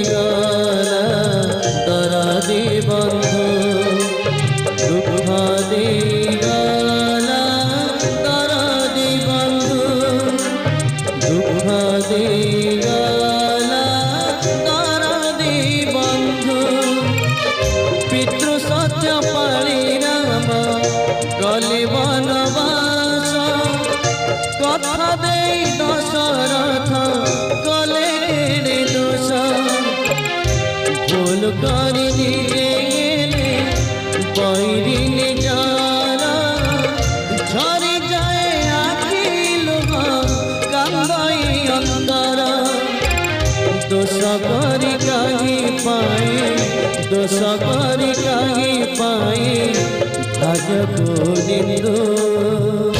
गला दरदी बंधु दुख दे गला दरदी बंधु दुख दे गला दरदी बंधु पितृ सत्य पाली राम गले वनवास कथा दे दशरथ गले दोष भूल कर बैरी निजारा झरी जाए आखि लुह कांदई अंतर दोष करी कहीं पाए दोष करी कहीं पाए भाग्य को निंदो।